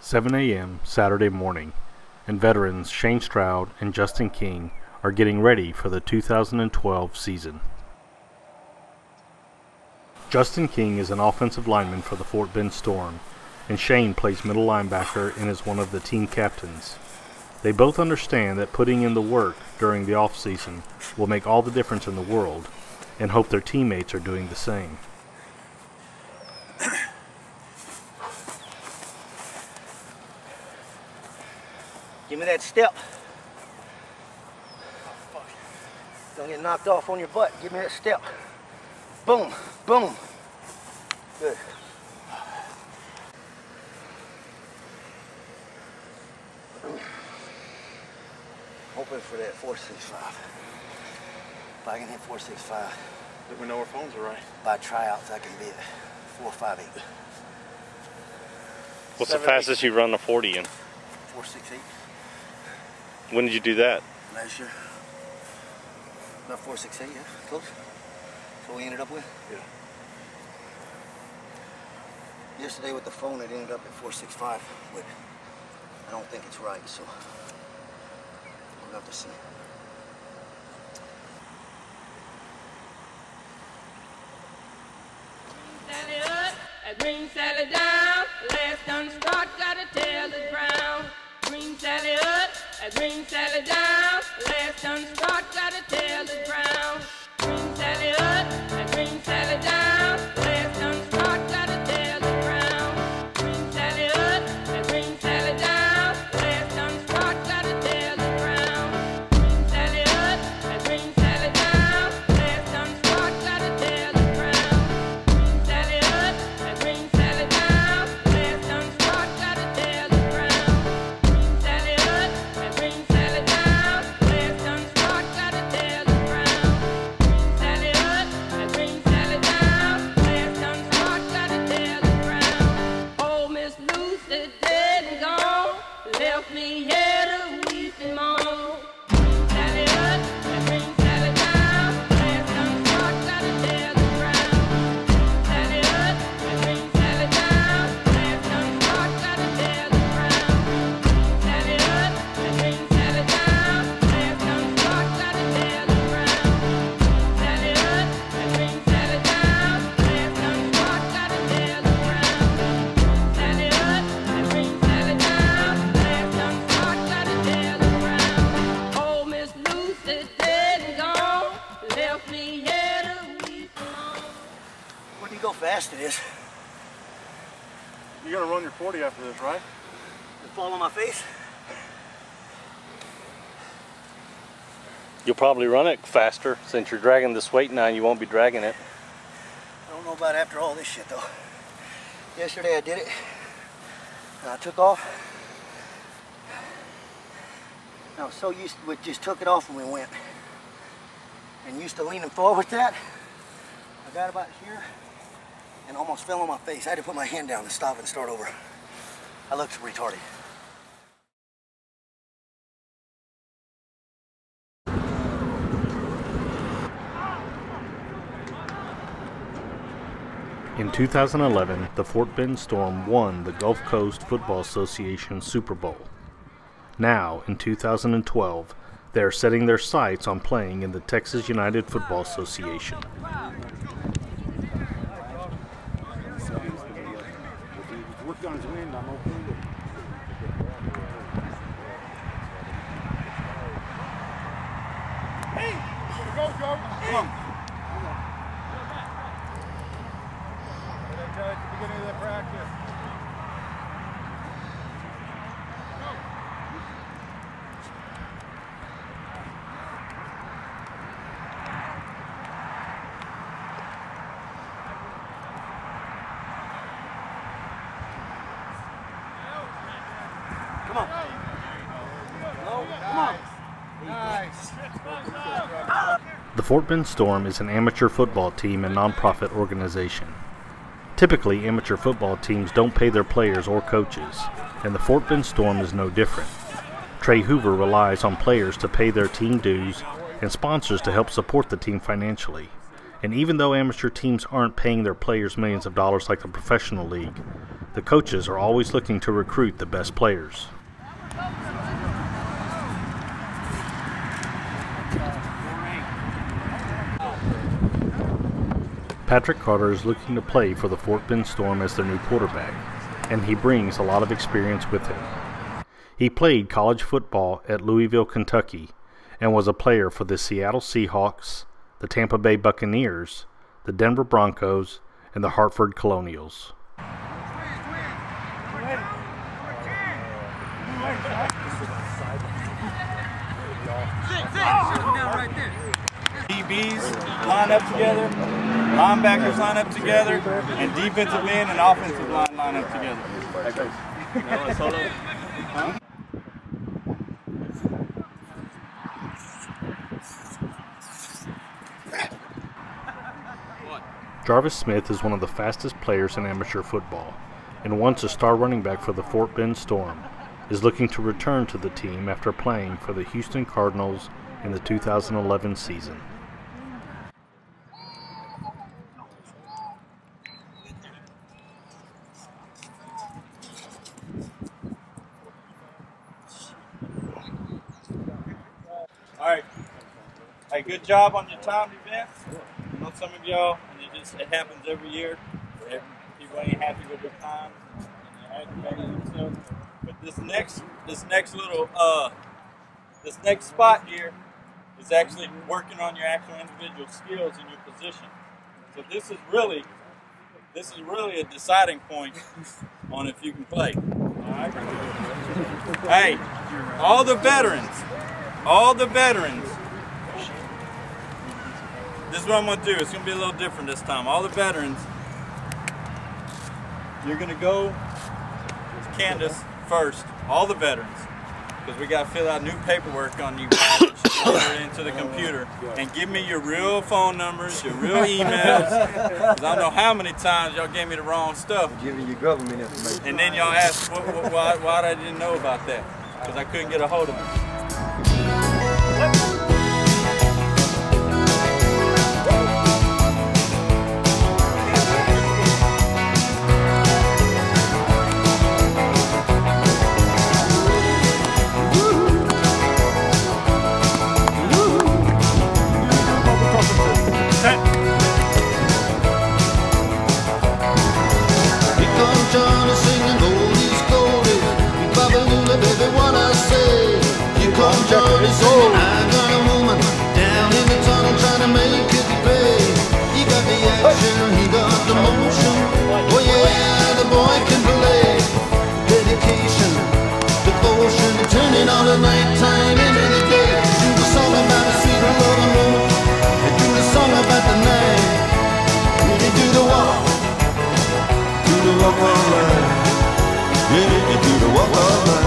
7 a.m. Saturday morning, and veterans Shane Stroud and Justin King are getting ready for the 2012 season. Justin King is an offensive lineman for the Fort Bend Storm, and Shane plays middle linebacker and is one of the team captains. They both understand that putting in the work during the off-season will make all the difference in the world, and hope their teammates are doing the same. Give me that step. Don't get knocked off on your butt. Give me that step. Boom, boom. Good. Hoping for that 465. If I can hit 465. We know our phones are right. By tryouts, I can be at 458. What's the fastest you run a 40 in? 468. When did you do that? Last year. About 468, yeah, close. That's what we ended up with. Yeah. Yesterday with the phone, it ended up at 465, but I don't think it's right, so we'll have to see. Sally up, green Sally down. Last done start, gotta tell the ground. Green Sally up, green Sally down. Last done start, gotta tell the ground. Green Sally up, green Sally down. Last done start, gotta tell the ground. Green Sally up, green Sally down. Last done start, gotta tell the ground. Green Sally up, green Sally down. Last done start, gotta tell the ground. Green Sally up, green Sally down. Last done start, gotta tell the ground. Green Sally up, green Sally down. Last done start, gotta tell the ground. Green Sally up, green Sally down. Last done start, gotta tell the ground. Oh, Miss Lucy dead and gone, left me here to weep and moan. Green Sally up, green Sally down. Last done start, gotta tell the ground. Green Sally up, green Sally down. Last done start, gotta tell the ground. Green Sally up, green Sally down. Last done start, gotta tell the ground. Green Sally up, green Sally down. Last done start, gotta tell the ground. Sally up, green Sally down. Last done start, gotta tell the ground. Oh, Miss Lucy dead and gone, left me here to weep alone. Where do you go fast it is? You're gonna run your 40 after this, right? You fall on my face? You'll probably run it faster. Since you're dragging this weight now, you won't be dragging it. I don't know about after all this shit though. Yesterday I did it. And I took off. I was so used to it, just took it off and we went. And used to leaning forward with that. I got about here and almost fell on my face. I had to put my hand down and stop and start over. I looked retarded. In 2011, the Fort Bend Storm won the Gulf Coast Football Association Super Bowl. Now, in 2012, they are setting their sights on playing in the Texas United Football Association. Come on. No, come on. The Fort Bend Storm is an amateur football team and nonprofit organization. Typically, amateur football teams don't pay their players or coaches, and the Fort Bend Storm is no different. Trey Hoover relies on players to pay their team dues and sponsors to help support the team financially. And even though amateur teams aren't paying their players millions of dollars like the professional league, The coaches are always looking to recruit the best players. Patrick Carter is looking to play for the Fort Bend Storm as their new quarterback, and he brings a lot of experience with him. He played college football at Louisville, Kentucky, and was a player for the Seattle Seahawks, the Tampa Bay Buccaneers, the Denver Broncos, and the Hartford Colonials. DBs line up together, linebackers line up together, and defensive end and offensive line up together. Jarvis Smith is one of the fastest players in amateur football, and once a star running back for the Fort Bend Storm, is looking to return to the team after playing for the Houston Cardinals in the 2011 season. All right. Hey, good job on your time defense. I know some of y'all, it happens every year. People ain't happy with their time, and they're aggravating themselves. But this next spot here is actually working on your actual individual skills in your position. So this is really a deciding point on if you can play. All right. Hey, all the veterans. This is what I'm going to do. It's going to be a little different this time. All the veterans, you're going to go with Candace first. All the veterans. Because we got to fill out new paperwork on you guys and into the computer. And give me your real phone numbers, your real emails. Because I don't know how many times y'all gave me the wrong stuff. Giving you government information. And then y'all asked why I didn't know about that. Because I couldn't get a hold of it. Johnny singing, I got a woman down in the tunnel trying to make it pay. He got the action, he got the motion. Oh yeah, the boy can play. Dedication, devotion, turning all the nighttime into the day. Do the song about the sweet love and woman, and do the song about the night. You do the walk of life. Yeah, you do the walk of life.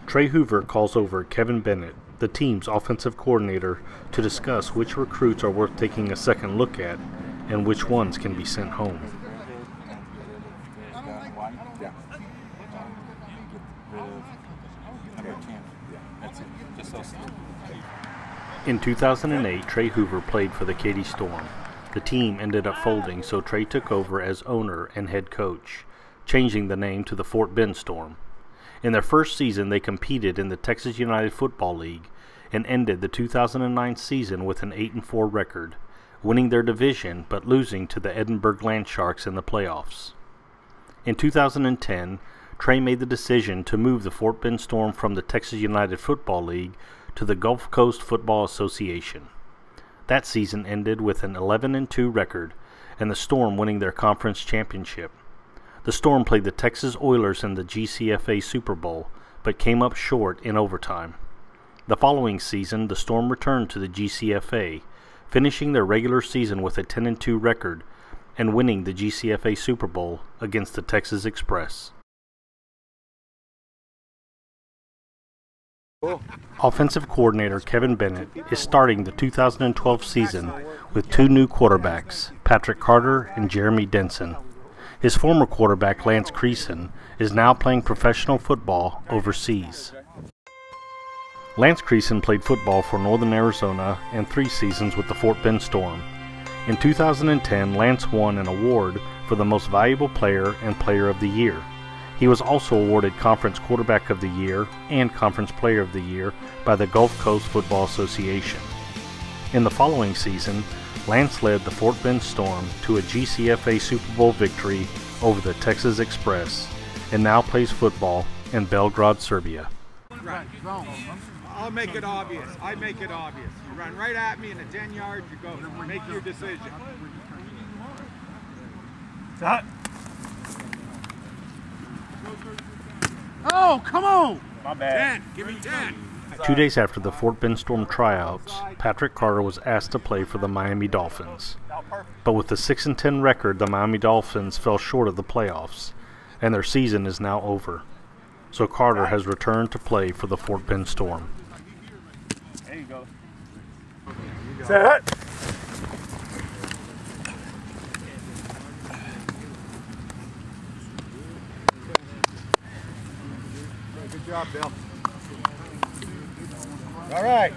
Trey Hoover calls over Kevin Bennett, the team's offensive coordinator, to discuss which recruits are worth taking a second look at and which ones can be sent home. In 2008, Trey Hoover played for the Katy Storm. The team ended up folding, so Trey took over as owner and head coach, changing the name to the Fort Bend Storm. In their first season, they competed in the Texas United Football League and ended the 2009 season with an 8-4 record, winning their division but losing to the Edinburgh Land Sharks in the playoffs. In 2010, Trey made the decision to move the Fort Bend Storm from the Texas United Football League to the Gulf Coast Football Association. That season ended with an 11-2 record and the Storm winning their conference championship. The Storm played the Texas Oilers in the GCFA Super Bowl, but came up short in overtime. The following season, the Storm returned to the GCFA, finishing their regular season with a 10-2 record and winning the GCFA Super Bowl against the Texas Express. Offensive coordinator Kevin Bennett is starting the 2012 season with two new quarterbacks, Patrick Carter and Jeremy Denson. His former quarterback, Lance Creason, is now playing professional football overseas. Lance Creason played football for Northern Arizona and 3 seasons with the Fort Bend Storm. In 2010, Lance won an award for the Most Valuable Player and Player of the Year. He was also awarded Conference Quarterback of the Year and Conference Player of the Year by the Gulf Coast Football Association. In the following season, Lance led the Fort Bend Storm to a GCFA Super Bowl victory over the Texas Express and now plays football in Belgrade, Serbia. I'll make it obvious. I make it obvious. You run right at me in the 10 yards, you go. Make your decision. Oh, come on! My bad. 10. Give me 10. 2 days after the Fort Bend Storm tryouts, Patrick Carter was asked to play for the Miami Dolphins. But with the 6-10 record, the Miami Dolphins fell short of the playoffs, and their season is now over. So Carter has returned to play for the Fort Bend Storm. There you go. Set. Good job, Bill. All right,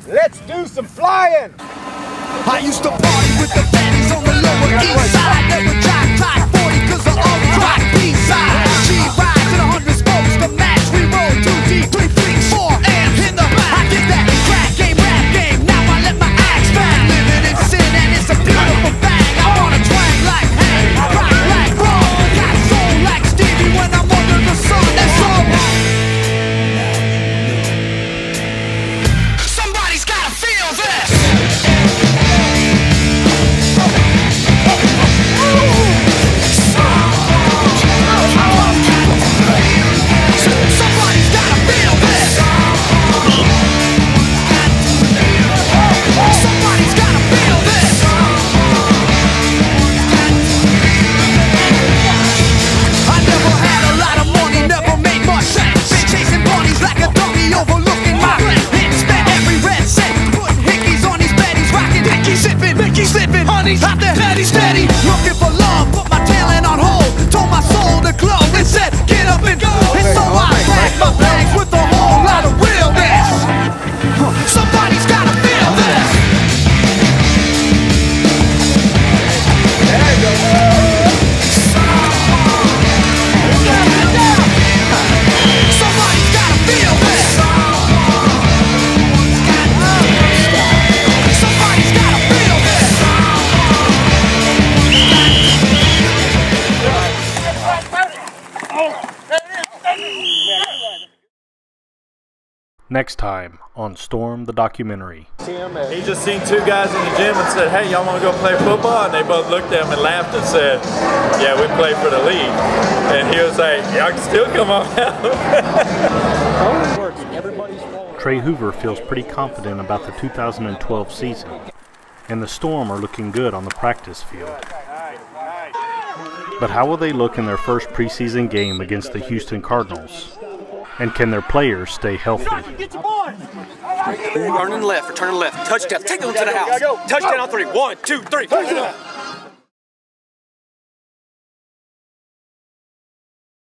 let's do some flying. I used to party with the baddies on the Lower East Side. Never drive type 40 cause I always rock B-side. G-ride to the 100 spokes, the match we roll 2 D, 3 feet, 4 amps in the back. I did that crack game, rap game, now I let my axe back. Living in sin and it's a beautiful thing. I wanna twang like hey, rock like roll. Got soul like Stevie when I'm under the sun, that's all right. Somebody's gotta feel this. Somebody's gotta feel this. Somebody's gotta feel this. I never had a lot of money, never made much sense. Been chasing bunnies like a donkey, overlooking my rent. Spent every red cent, putting hickeys on these baddies, rocking Mickey sipping, Mickey slipping, honey's out there, steady, looking for love, put my talent on hold, told my soul to glow, and said, get up and go. And so I packed my bags with a whole lot of realness. Somebody's gotta feel this. There you go. Somebody's gotta feel this. Somebody's gotta feel this. Next time on Storm the Documentary. He just seen 2 guys in the gym and said, hey, y'all want to go play football? And they both looked at him and laughed and said, yeah, we play for the league. And he was like, y'all can still come on out. Trey Hoover feels pretty confident about the 2012 season, and the Storm are looking good on the practice field. But how will they look in their first preseason game against the Houston Cardinals? And can their players stay healthy? Turning left, touchdown, take them to the house. Touchdown on 3, 1, 2, 3.